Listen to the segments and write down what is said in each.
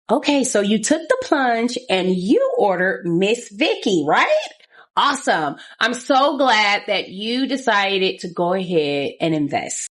Okay, so you took the plunge and you ordered Miss Vicky, right? Awesome. I'm so glad that you decided to go ahead and invest.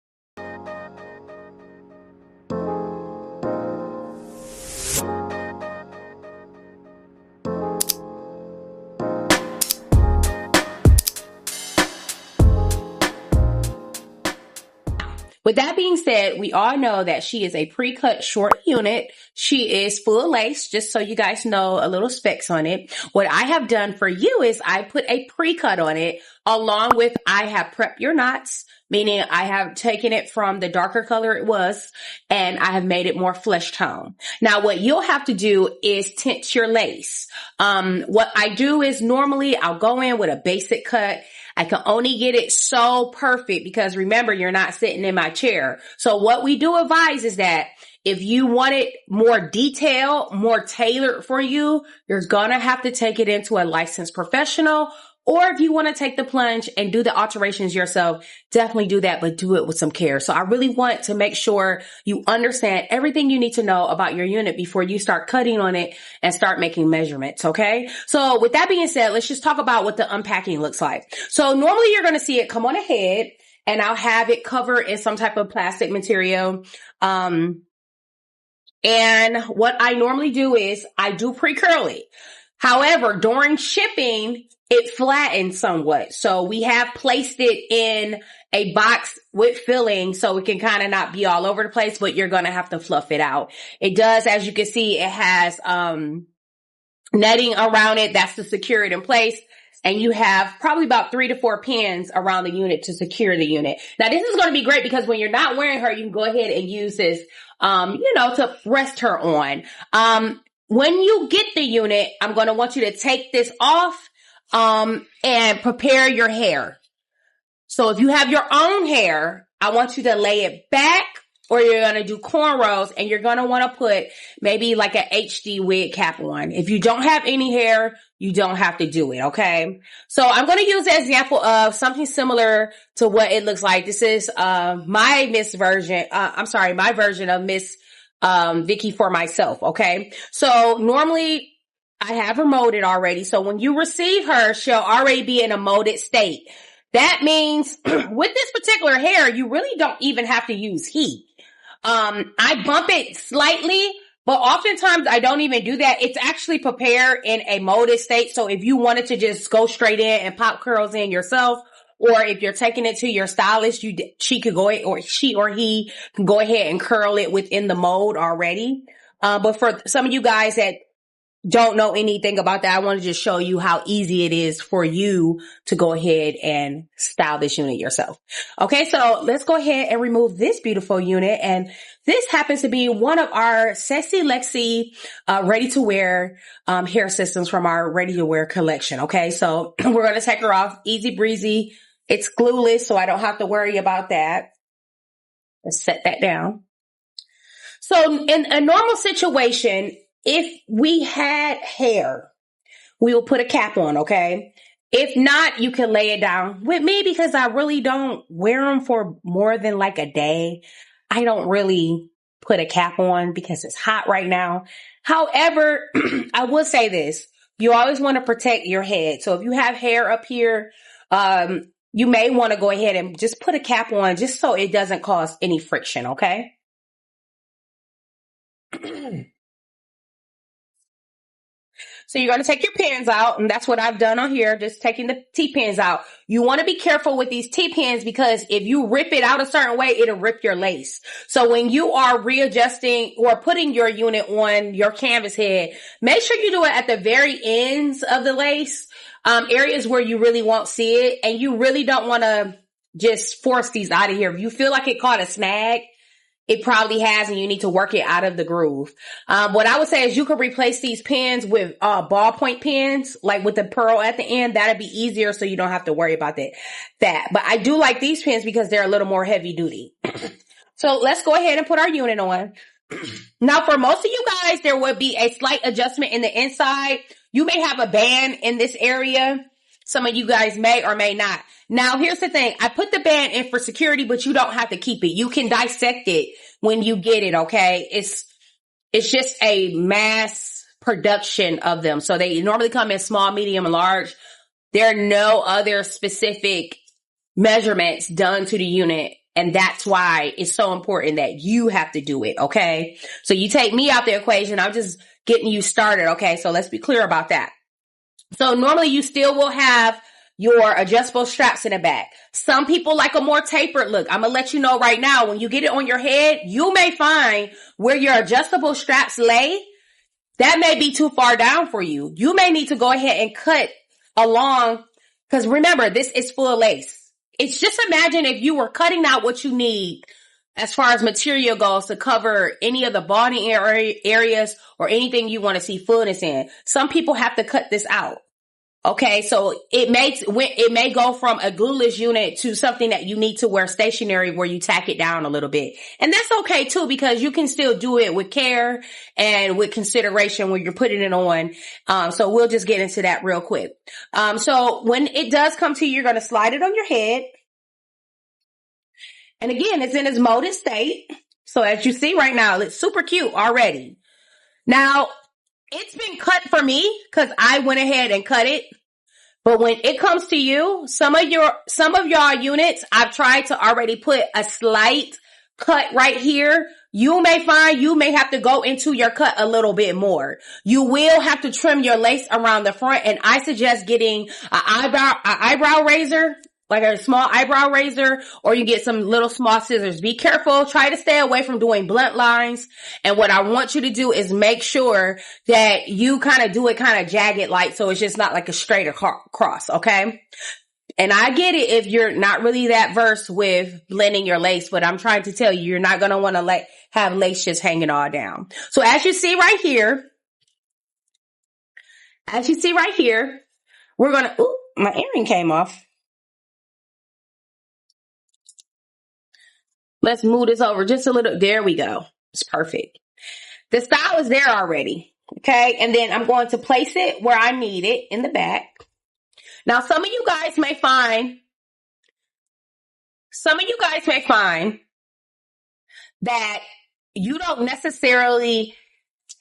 With that being said, we all know that she is a pre-cut short unit. She is full lace, just so you guys know a little specs on it. What I have done for you is I put a pre-cut on it along with I have prepped your knots, meaning I have taken it from the darker color it was and I have made it more flesh tone. Now what you'll have to do is tint your lace. What I do is normally I'll go in with a basic cut. I can only get it so perfect because remember, you're not sitting in my chair. So what we do advise is that if you want it more detailed, more tailored for you, you're gonna have to take it into a licensed professional. Or if you want to take the plunge and do the alterations yourself, definitely do that, but do it with some care. So I really want to make sure you understand everything you need to know about your unit before you start cutting on it and start making measurements, okay? So with that being said, let's just talk about what the unpacking looks like. So normally you're going to see it come on ahead and I'll have it covered in some type of plastic material. And what I normally do is I do pre-curl it. However, during shipping, it flattens somewhat. So we have placed it in a box with filling so it can kind of not be all over the place, but you're going to have to fluff it out. It does, as you can see, it has netting around it. That's to secure it in place. And you have probably about 3 to 4 pins around the unit to secure the unit. Now, this is going to be great because when you're not wearing her, you can go ahead and use this, to rest her on. When you get the unit, I'm going to want you to take this off, and prepare your hair. So if you have your own hair, I want you to lay it back or you're going to do cornrows and you're going to want to put maybe like an HD wig cap on. If you don't have any hair, you don't have to do it. Okay. So I'm going to use an example of something similar to what it looks like. This is, my version of Miss Vicky for myself. Okay. So normally I have her molded already. So when you receive her, she'll already be in a molded state. That means with this particular hair, you really don't even have to use heat. I bump it slightly, but oftentimes I don't even do that. It's actually prepared in a molded state. So if you wanted to just go straight in and pop curls in yourself, or if you're taking it to your stylist, she could go, or she or he can go ahead and curl it within the mold already. But for some of you guys that don't know anything about that, I want to just show you how easy it is for you to go ahead and style this unit yourself. Okay, so let's go ahead and remove this beautiful unit. And this happens to be one of our Sexy Lexi ready-to-wear hair systems from our ready-to-wear collection. Okay, so we're going to take her off easy breezy. It's glueless, so I don't have to worry about that. Let's set that down. So in a normal situation, if we had hair, we will put a cap on, okay? If not, you can lay it down. With me, because I really don't wear them for more than like a day, I don't really put a cap on because it's hot right now. However, I will say this. You always want to protect your head. So if you have hair up here, you may want to go ahead and just put a cap on just so it doesn't cause any friction, okay? So you're going to take your pins out, and that's what I've done on here, just taking the T-pins out. You want to be careful with these T-pins because if you rip it out a certain way, it'll rip your lace. So when you are readjusting or putting your unit on your canvas head, make sure you do it at the very ends of the lace, areas where you really won't see it, and you really don't want to just force these out of here. If you feel like it caught a snag, it probably has, and you need to work it out of the groove. What I would say is you could replace these pins with ballpoint pins, like with the pearl at the end. That'd be easier, so you don't have to worry about that. But I do like these pins because they're a little more heavy duty. So let's go ahead and put our unit on. Now, for most of you guys, there would be a slight adjustment in the inside. You may have a band in this area. Some of you guys may or may not. Now, here's the thing. I put the band in for security, but you don't have to keep it. You can dissect it when you get it, okay? it's just a mass production of them. So they normally come in small, medium, and large. There are no other specific measurements done to the unit. And that's why it's so important that you have to do it. Okay. So you take me out the equation. I'm just getting you started. Okay. So let's be clear about that. So normally you still will have your adjustable straps in the back. Some people like a more tapered look. I'm going to let you know right now, when you get it on your head, you may find where your adjustable straps lay, that may be too far down for you. You may need to go ahead and cut along, because remember, this is full of lace. It's just, imagine if you were cutting out what you need as far as material goes to cover any of the balding areas or anything you want to see fullness in. Some people have to cut this out. Okay, so it may go from a glueless unit to something that you need to wear stationary, where you tack it down a little bit. And that's okay too, because you can still do it with care and with consideration when you're putting it on. So we'll just get into that real quick. So when it does come to you, you're going to slide it on your head. And again, it's in its molded state. So as you see right now, it's super cute already. Now, it's been cut for me because I went ahead and cut it. But when it comes to you, some of y'all units, I've tried to already put a slight cut right here. You may find you may have to go into your cut a little bit more. You will have to trim your lace around the front, and I suggest getting an eyebrow razor, like a small eyebrow razor, or you get some little small scissors. Be careful. Try to stay away from doing blunt lines. And what I want you to do is make sure that you kind of do it kind of jagged, like, so it's just not like a straight across. Okay. And I get it if you're not really that versed with blending your lace, but I'm trying to tell you, you're not going to want to have lace just hanging all down. So as you see right here, we're going to, ooh, my earring came off. Let's move this over just a little. There we go. It's perfect. The style is there already. Okay. And then I'm going to place it where I need it in the back. Now, some of you guys may find that you don't necessarily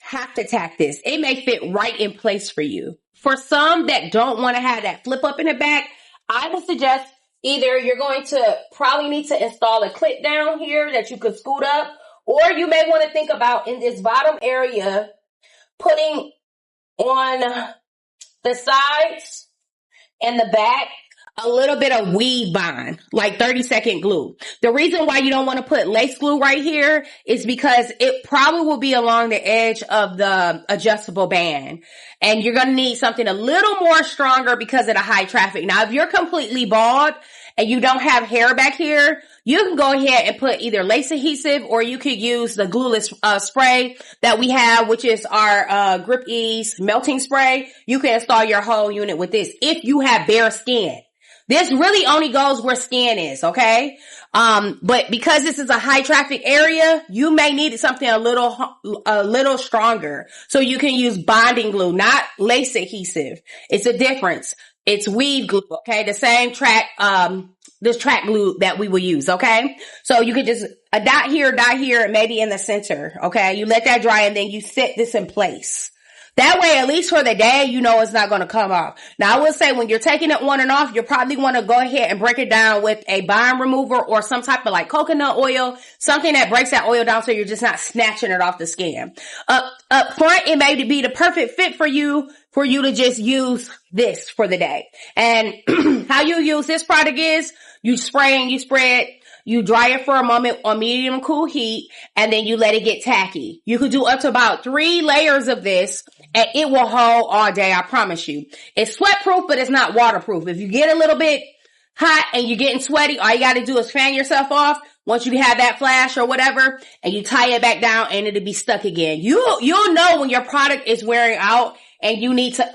have to tack this. It may fit right in place for you. For some that don't want to have that flip up in the back, I would suggest either you're going to probably need to install a clip down here that you could scoot up, or you may want to think about in this bottom area, putting on the sides and the back a little bit of Wigband, like 30-second glue. The reason why you don't want to put lace glue right here is because it probably will be along the edge of the adjustable band. And you're going to need something a little more stronger because of the high traffic. Now, if you're completely bald and you don't have hair back here, you can go ahead and put either lace adhesive, or you could use the glueless spray that we have, which is our Grip Ease melting spray. You can install your whole unit with this if you have bare skin. This really only goes where skin is, okay? But because this is a high traffic area, you may need something a little stronger. So you can use bonding glue, not lace adhesive. It's a difference. It's weave glue, okay? The same this track glue that we will use, okay? So you could just a dot here, and maybe in the center, okay? You let that dry and then you set this in place. That way, at least for the day, you know it's not going to come off. Now, I will say when you're taking it on and off, you probably want to go ahead and break it down with a bond remover or some type of like coconut oil, something that breaks that oil down so you're just not snatching it off the skin. Up front, it may be the perfect fit for you to just use this for the day. And how you use this product is you spray and you spread. You dry it for a moment on medium cool heat, and then you let it get tacky. You could do up to about 3 layers of this, and it will hold all day, I promise you. It's sweat-proof, but it's not waterproof. If you get a little bit hot and you're getting sweaty, all you got to do is fan yourself off once you have that flash or whatever, and you tie it back down, and it'll be stuck again. You'll know when your product is wearing out, and you need to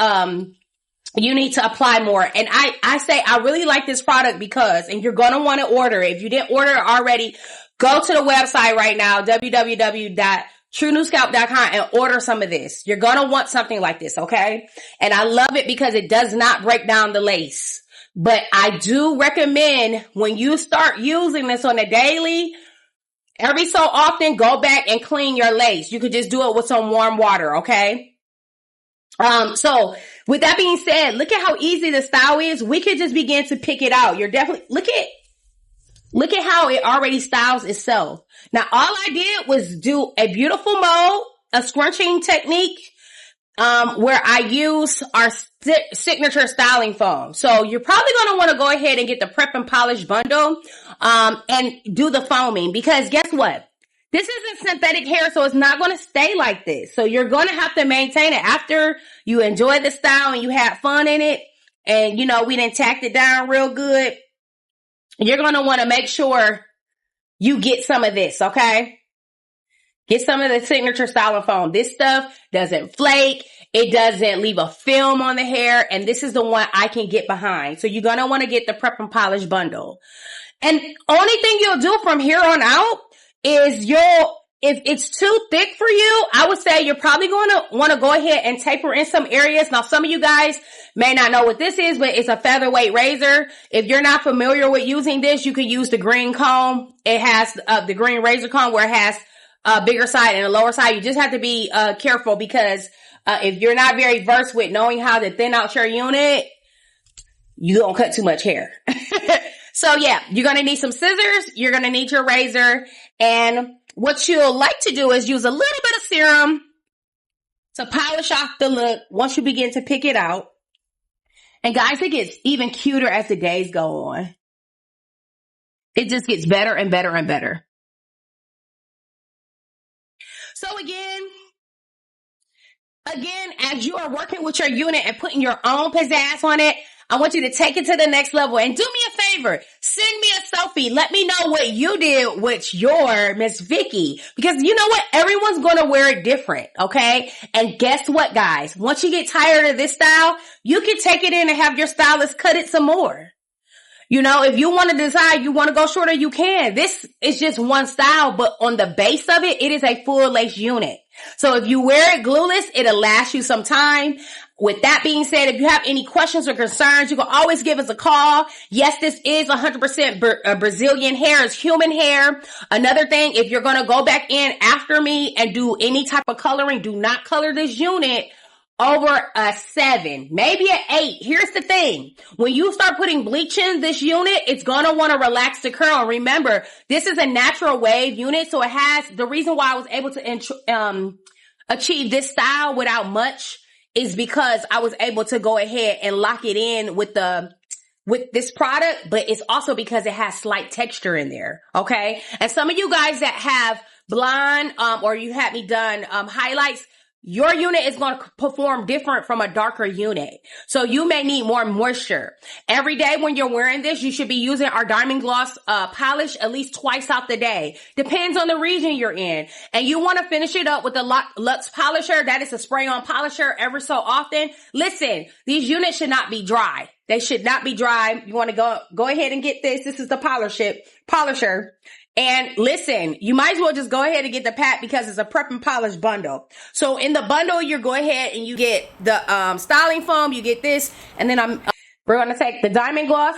apply more. And I say I really like this product because, and you're going to want to order it. If you didn't order it already, go to the website right now, www.TruNuScalp.com, and order some of this. You're going to want something like this, okay? And I love it because it does not break down the lace. But I do recommend when you start using this on a daily, Every so often, go back and clean your lace. You could just do it with some warm water, okay? So with that being said, look at how easy the style is. We could just begin to pick it out. You're definitely, look at how it already styles itself. Now, all I did was do a beautiful mode, a scrunching technique, where I use our signature styling foam. So you're probably going to want to go ahead and get the Prep and Polish bundle, and do the foaming, because guess what? This isn't synthetic hair, so it's not going to stay like this. So you're going to have to maintain it after you enjoy the style and you had fun in it. And, you know, we done tacked it down real good. You're going to want to make sure you get some of this, okay? Get some of the signature styling foam. This stuff doesn't flake. It doesn't leave a film on the hair. And this is the one I can get behind. So you're going to want to get the Prep and Polish bundle. And only thing you'll do from here on out is if it's too thick for you, I would say you're probably going to want to go ahead and taper in some areas. Now, some of you guys may not know what this is, but it's a featherweight razor. If you're not familiar with using this, you could use the green comb. It has the green razor comb where it has a bigger side and a lower side. You just have to be careful, because if you're not very versed with knowing how to thin out your unit, you don't cut too much hair. So yeah, you're going to need some scissors. You're going to need your razor. And what you'll like to do is use a little bit of serum to polish off the look once you begin to pick it out. And guys, it gets even cuter as the days go on. It just gets better and better and better. So again, as you are working with your unit and putting your own pizzazz on it, I want you to take it to the next level. And do me a favor, send me a selfie. Let me know what you did with your Miss Vicky. Because you know what? Everyone's going to wear it different, okay? And guess what, guys? Once you get tired of this style, you can take it in and have your stylist cut it some more. You know, if you want to decide you want to go shorter, you can. This is just one style, but on the base of it, it is a full lace unit. So if you wear it glueless, it'll last you some time. With that being said, if you have any questions or concerns, you can always give us a call. Yes, this is 100% Brazilian hair. It's human hair. Another thing, if you're going to go back in after me and do any type of coloring, do not color this unit over a 7, maybe an 8. Here's the thing. When you start putting bleach in this unit, it's going to want to relax the curl. Remember, this is a natural wave unit. So it has, the reason why I was able to achieve this style without much is because I was able to go ahead and lock it in with this product, but it's also because it has slight texture in there. Okay. And some of you guys that have blonde, or you had me done, highlights, your unit is going to perform different from a darker unit. So you may need more moisture. Every day when you're wearing this, you should be using our Diamond Gloss polish at least twice out the day. Depends on the region you're in. And you want to finish it up with the Luxe Polisher. That is a spray-on polisher ever so often. Listen, these units should not be dry. They should not be dry. You want to go ahead and get this. This is the polisher. And listen, you might as well just go ahead and get the pack because it's a prep and polish bundle. So in the bundle, you go ahead and you get the styling foam, you get this, and then we're going to take the Diamond Gloss.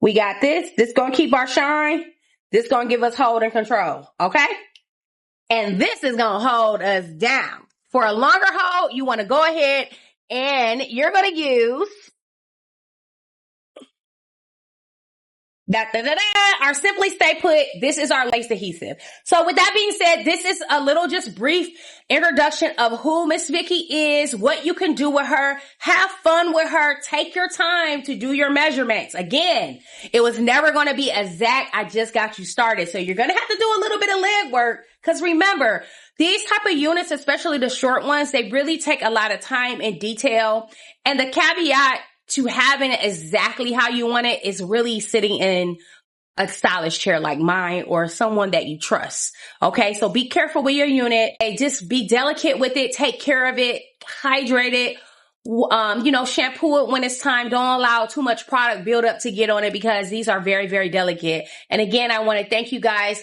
We got this. This is going to keep our shine. This is going to give us hold and control, okay? And this is going to hold us down. For a longer hold, you want to go ahead and you're going to use our Simply Stay Put. This is our lace adhesive. So with that being said, this is a little just brief introduction of who Miss Vicky is, what you can do with her, have fun with her, take your time to do your measurements. Again, it was never going to be exact. I just got you started. So you're going to have to do a little bit of leg work because remember, these type of units, especially the short ones, they really take a lot of time and detail. And the caveat to having it exactly how you want it is really sitting in a stylish chair like mine or someone that you trust. Okay, so be careful with your unit. Hey, just be delicate with it. Take care of it. Hydrate it. Shampoo it when it's time. Don't allow too much product build up to get on it because these are very, very delicate. And again, I want to thank you guys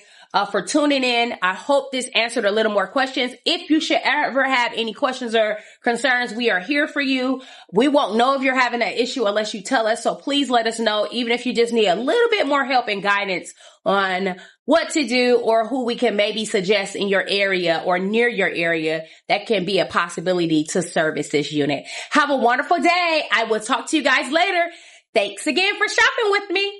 for tuning in. I hope this answered a little more questions. If you should ever have any questions or concerns, we are here for you. We won't know if you're having that issue unless you tell us. So please let us know, even if you just need a little bit more help and guidance on what to do or who we can maybe suggest in your area or near your area that can be a possibility to service this unit. Have a wonderful day. I will talk to you guys later. Thanks again for shopping with me.